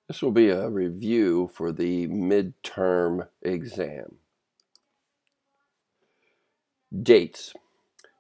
This will be a review for the midterm exam. Dates.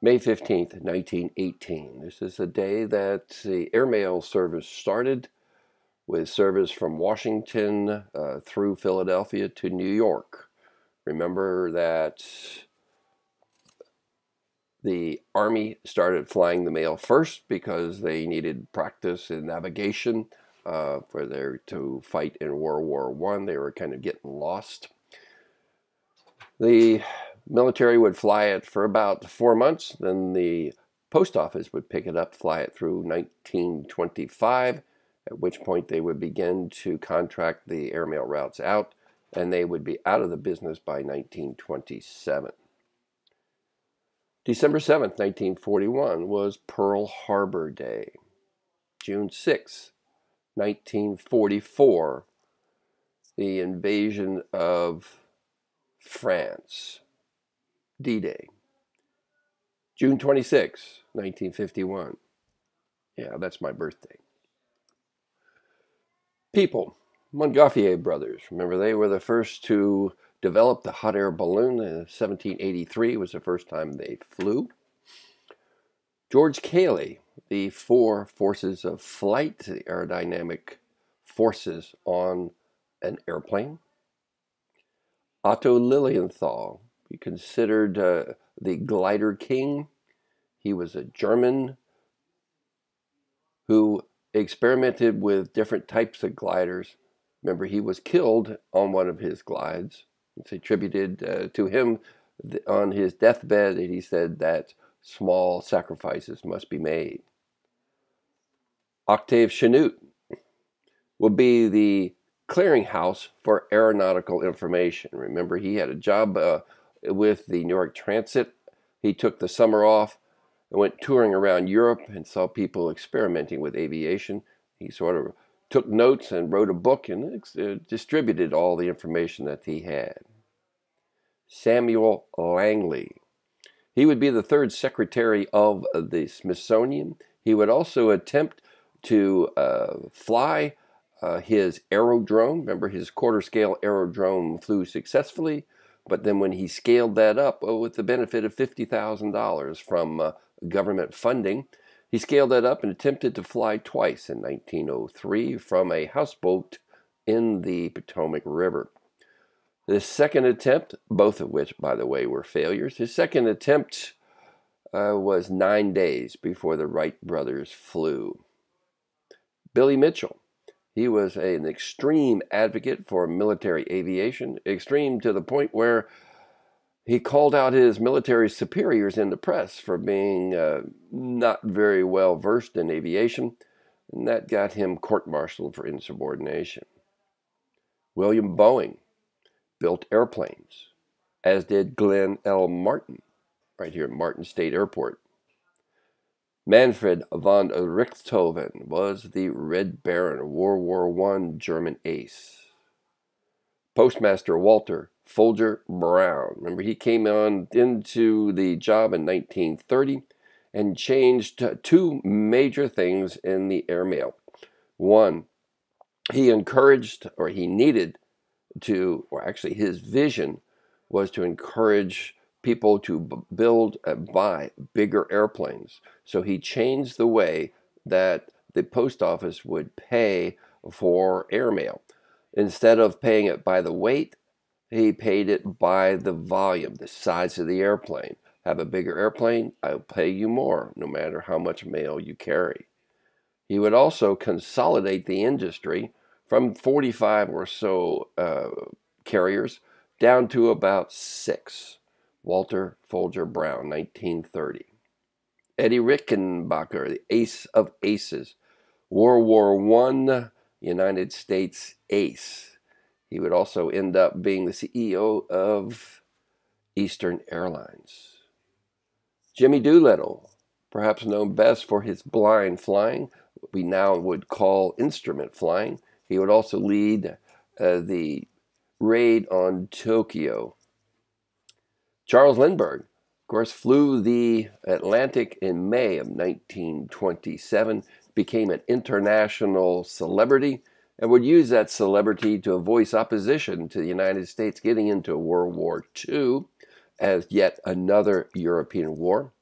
May 15th, 1918. This is the day that the airmail service started, with service from Washington through Philadelphia to New York. Remember that the Army started flying the mail first because they needed practice in navigation for their to fight in World War I. They were kind of getting lost. The military would fly it for about 4 months. Then the post office would pick it up, fly it through 1925, at which point they would begin to contract the airmail routes out, and they would be out of the business by 1927. December 7th, 1941 was Pearl Harbor Day. June 6th, 1944, the invasion of France, D-Day. June 26, 1951. Yeah, that's my birthday. People. Montgolfier brothers. Remember, they were the first to develop the hot air balloon. 1783 was the first time they flew. George Cayley, the four forces of flight, the aerodynamic forces on an airplane. Otto Lilienthal, he considered the glider king. He was a German who experimented with different types of gliders. Remember, he was killed on one of his glides. It's attributed to him on his deathbed that he said that small sacrifices must be made. Octave Chanute will be the clearinghouse for aeronautical information. Remember, he had a job with the New York Transit. He took the summer off and went touring around Europe and saw people experimenting with aviation. He sort of took notes and wrote a book and distributed all the information that he had. Samuel Langley. He would be the third secretary of the Smithsonian. He would also attempt to fly his aerodrome. Remember, his quarter-scale aerodrome flew successfully, but then when he scaled that up with the benefit of $50,000 from government funding, he scaled that up and attempted to fly twice in 1903 from a houseboat in the Potomac River. His second attempt, both of which, by the way, were failures, his second attempt was 9 days before the Wright brothers flew. Billy Mitchell. He was an extreme advocate for military aviation, extreme to the point where he called out his military superiors in the press for being not very well versed in aviation, and that got him court-martialed for insubordination. William Boeing built airplanes, as did Glenn L. Martin, right here at Martin State Airport. Manfred von Richthofen was the Red Baron, World War I German ace. Postmaster Walter Folger Brown. Remember, he came on into the job in 1930 and changed two major things in the airmail. One, he encouraged, or he needed to, or actually his vision was to encourage people to build and buy bigger airplanes. So he changed the way that the post office would pay for airmail. Instead of paying it by the weight, he paid it by the volume, the size of the airplane. Have a bigger airplane, I'll pay you more, no matter how much mail you carry. He would also consolidate the industry from 45 or so carriers down to about 6. Walter Folger Brown, 1930. Eddie Rickenbacker, the ace of aces, World War I United States ace. He would also end up being the CEO of Eastern Airlines. Jimmy Doolittle, perhaps known best for his blind flying, what we now would call instrument flying. He would also lead the raid on Tokyo. Charles Lindbergh, of course, flew the Atlantic in May of 1927, became an international celebrity, and would use that celebrity to voice opposition to the United States getting into World War II as yet another European war.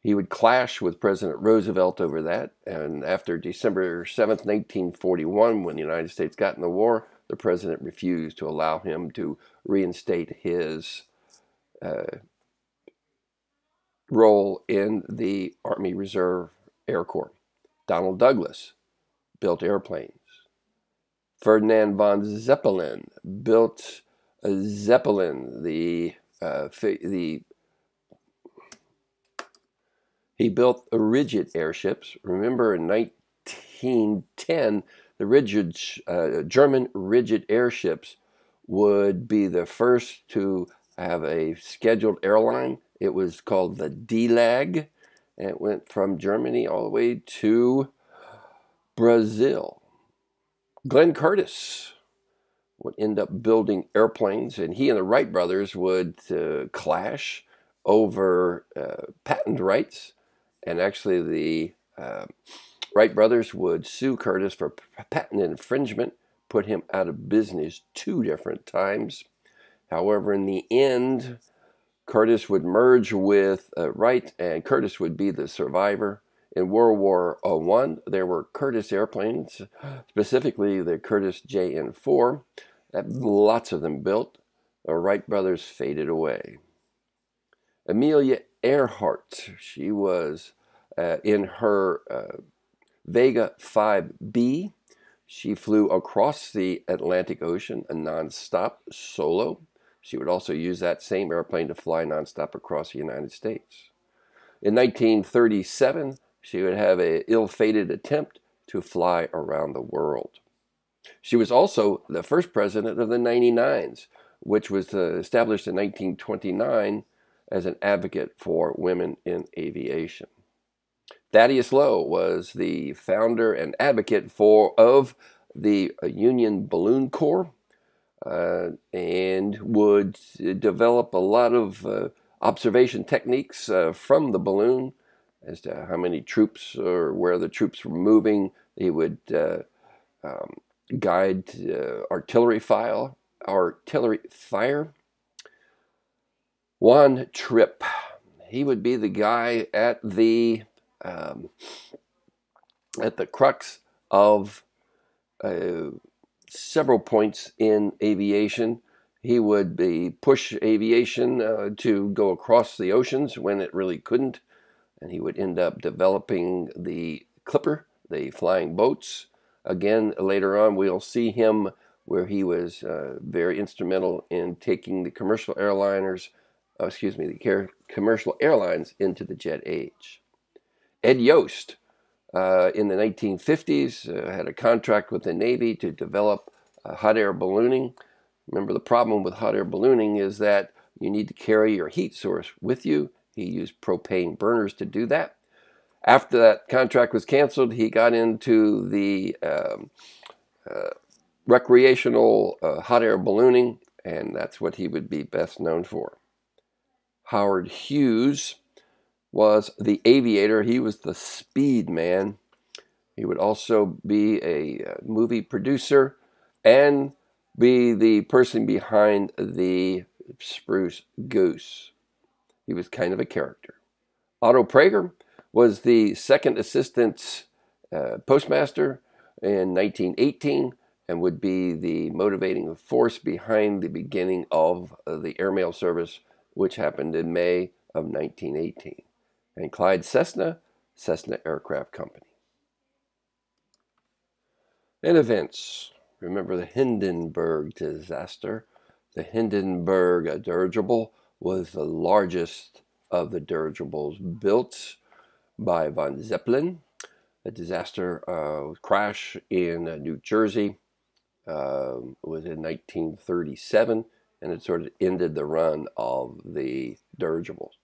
He would clash with President Roosevelt over that, and after December 7th, 1941, when the United States got in the war, the president refused to allow him to reinstate his role in the Army Reserve Air Corps. Donald Douglas built airplanes. Ferdinand von Zeppelin built a Zeppelin. He built rigid airships. Remember, in 1910, the German rigid airships would be the first to have a scheduled airline. It was called the D-Lag, and it went from Germany all the way to Brazil. Glenn Curtiss would end up building airplanes, and he and the Wright brothers would clash over patent rights. And actually, the Wright brothers would sue Curtiss for patent infringement, put him out of business 2 different times. However, in the end, Curtiss would merge with Wright, and Curtiss would be the survivor. In World War I, there were Curtiss airplanes, specifically the Curtiss JN4. Lots of them built. The Wright brothers faded away. Amelia Earhart, she was in her Vega 5B. She flew across the Atlantic Ocean, a nonstop solo. She would also use that same airplane to fly nonstop across the United States. In 1937, she would have an ill-fated attempt to fly around the world. She was also the first president of the 99s, which was established in 1929 as an advocate for women in aviation. Thaddeus Lowe was the founder and advocate of the Union Balloon Corps, and would develop a lot of observation techniques from the balloon as to how many troops or where the troops were moving. He would guide artillery fire. Juan Trippe, he would be the guy at the crux of several points in aviation. He would push aviation to go across the oceans when it really couldn't, and he would end up developing the Clipper, the flying boats. Again, later on, we'll see him where he was very instrumental in taking the commercial airlines into the jet age. Ed Yost, in the 1950s, had a contract with the Navy to develop hot air ballooning. Remember, the problem with hot air ballooning is that you need to carry your heat source with you. He used propane burners to do that. After that contract was canceled, he got into the recreational hot air ballooning, and that's what he would be best known for. Howard Hughes was the aviator. He was the speed man. He would also be a movie producer and be the person behind the Spruce Goose. He was kind of a character. Otto Prager was the second assistant postmaster in 1918 and would be the motivating force behind the beginning of the airmail service, which happened in May of 1918. And Clyde Cessna Aircraft Company. And events. Remember the Hindenburg disaster. The Hindenburg dirigible was the largest of the dirigibles built by von Zeppelin. The disaster crash in New Jersey was in 1937, and it sort of ended the run of the dirigibles.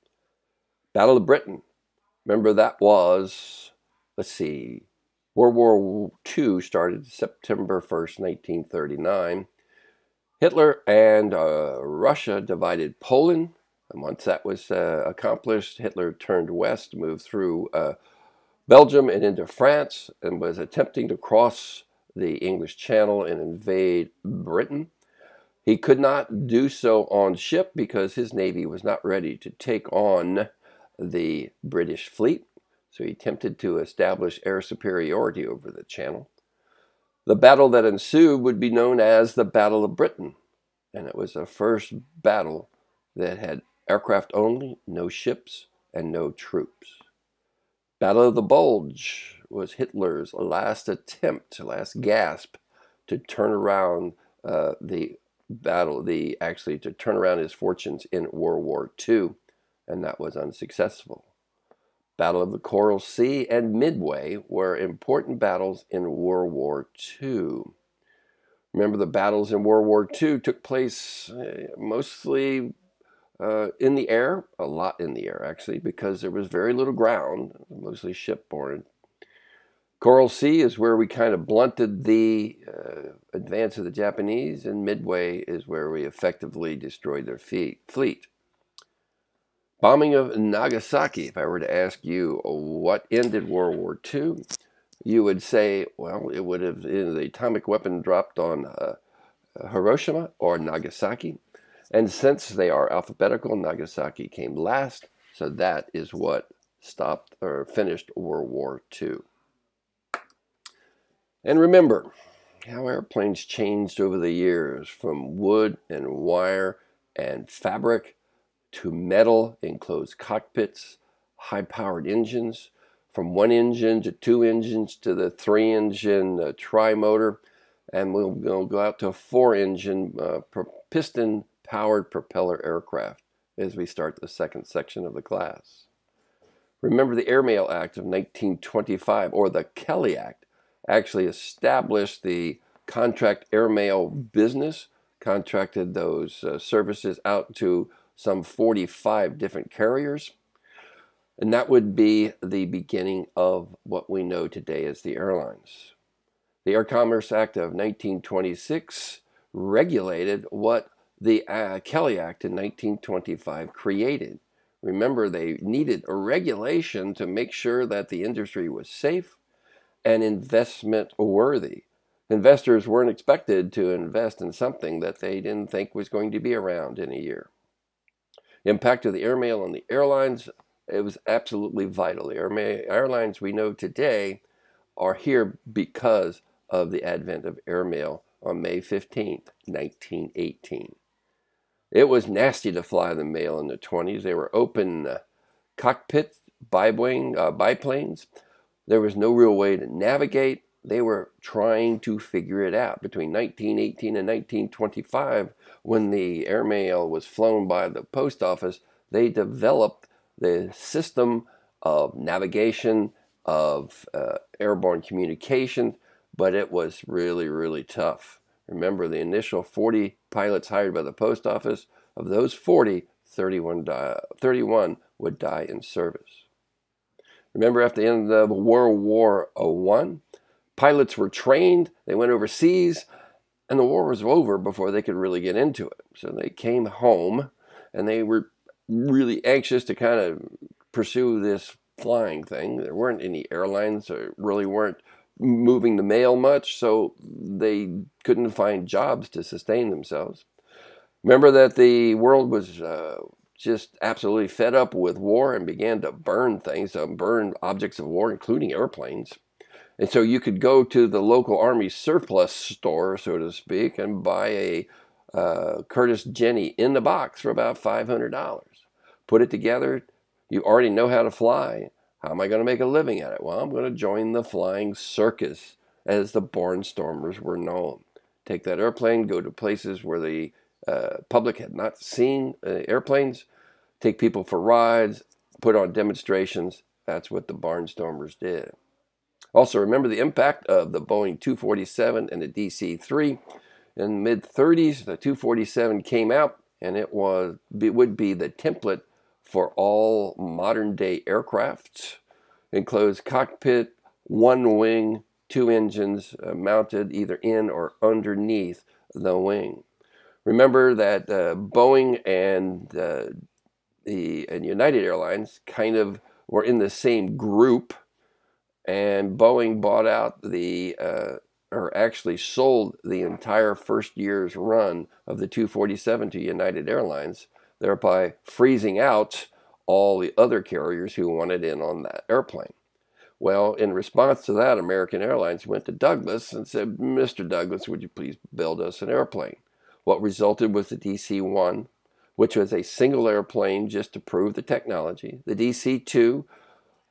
Battle of Britain. Remember, that was, World War II started September 1st, 1939. Hitler and Russia divided Poland. And once that was accomplished, Hitler turned west, moved through Belgium and into France, and was attempting to cross the English Channel and invade Britain. He could not do so on ship because his navy was not ready to take on the British fleet, so he attempted to establish air superiority over the Channel. The battle that ensued would be known as the Battle of Britain, and it was the first battle that had aircraft only, no ships, and no troops. Battle of the Bulge was Hitler's last attempt, last gasp to turn around the battle, to turn around his fortunes in World War II, and that was unsuccessful. Battle of the Coral Sea and Midway were important battles in World War II. Remember, the battles in World War II took place mostly in the air, a lot in the air actually, because there was very little ground, mostly shipborne. Coral Sea is where we kind of blunted the advance of the Japanese, and Midway is where we effectively destroyed their fleet. Bombing of Nagasaki. If I were to ask you what ended World War II, you would say, well, it would have the atomic weapon dropped on Hiroshima or Nagasaki. And since they are alphabetical, Nagasaki came last, so that is what stopped or finished World War II. And remember how airplanes changed over the years, from wood and wire and fabric to metal enclosed cockpits, high-powered engines, from one engine to two engines to the three-engine tri-motor, and we'll go out to a four-engine piston-powered propeller aircraft as we start the second section of the class. Remember, the Airmail Act of 1925, or the Kelly Act, actually established the contract airmail business, contracted those services out to some 45 different carriers. And that would be the beginning of what we know today as the airlines. The Air Commerce Act of 1926 regulated what the Kelly Act in 1925 created. Remember, they needed a regulation to make sure that the industry was safe and investment worthy. Investors weren't expected to invest in something that they didn't think was going to be around in a year. Impact of the airmail on the airlines, it was absolutely vital. The airlines we know today are here because of the advent of airmail on May 15th, 1918. It was nasty to fly the mail in the 20s. They were open cockpit biplanes. There was no real way to navigate. They were trying to figure it out. Between 1918 and 1925, when the airmail was flown by the post office, they developed the system of navigation, of airborne communication, but it was really, really tough. Remember, the initial 40 pilots hired by the post office, of those 40, 31 would die in service. Remember, after the end of World War I, pilots were trained, they went overseas, and the war was over before they could really get into it. So they came home, and they were really anxious to kind of pursue this flying thing. There weren't any airlines, that really weren't moving the mail much, so they couldn't find jobs to sustain themselves. Remember that the world was just absolutely fed up with war and began to burn things, burn objects of war, including airplanes. And so you could go to the local Army surplus store, so to speak, and buy a Curtis Jenny in the box for about $500. Put it together. You already know how to fly. How am I going to make a living at it? Well, I'm going to join the flying circus, as the barnstormers were known. Take that airplane, go to places where the public had not seen airplanes, take people for rides, put on demonstrations. That's what the barnstormers did. Also, remember the impact of the Boeing 247 and the DC-3. In the mid-30s, the 247 came out, and it would be the template for all modern-day aircraft. Enclosed cockpit, one wing, two engines mounted either in or underneath the wing. Remember that Boeing and United Airlines kind of were in the same group, and Boeing bought out the or actually sold the entire first year's run of the 247 to United Airlines, thereby freezing out all the other carriers who wanted in on that airplane. Well, in response to that, American Airlines went to Douglas and said, Mr. Douglas, would you please build us an airplane? What resulted was the DC-1, which was a single airplane just to prove the technology. The DC-2,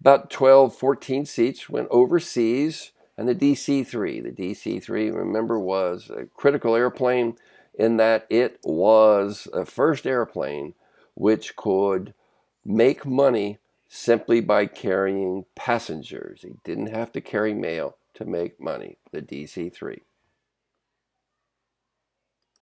about 12, 14 seats, went overseas. And the DC-3. The DC-3, remember, was a critical airplane in that it was the first airplane which could make money simply by carrying passengers. He didn't have to carry mail to make money, the DC-3.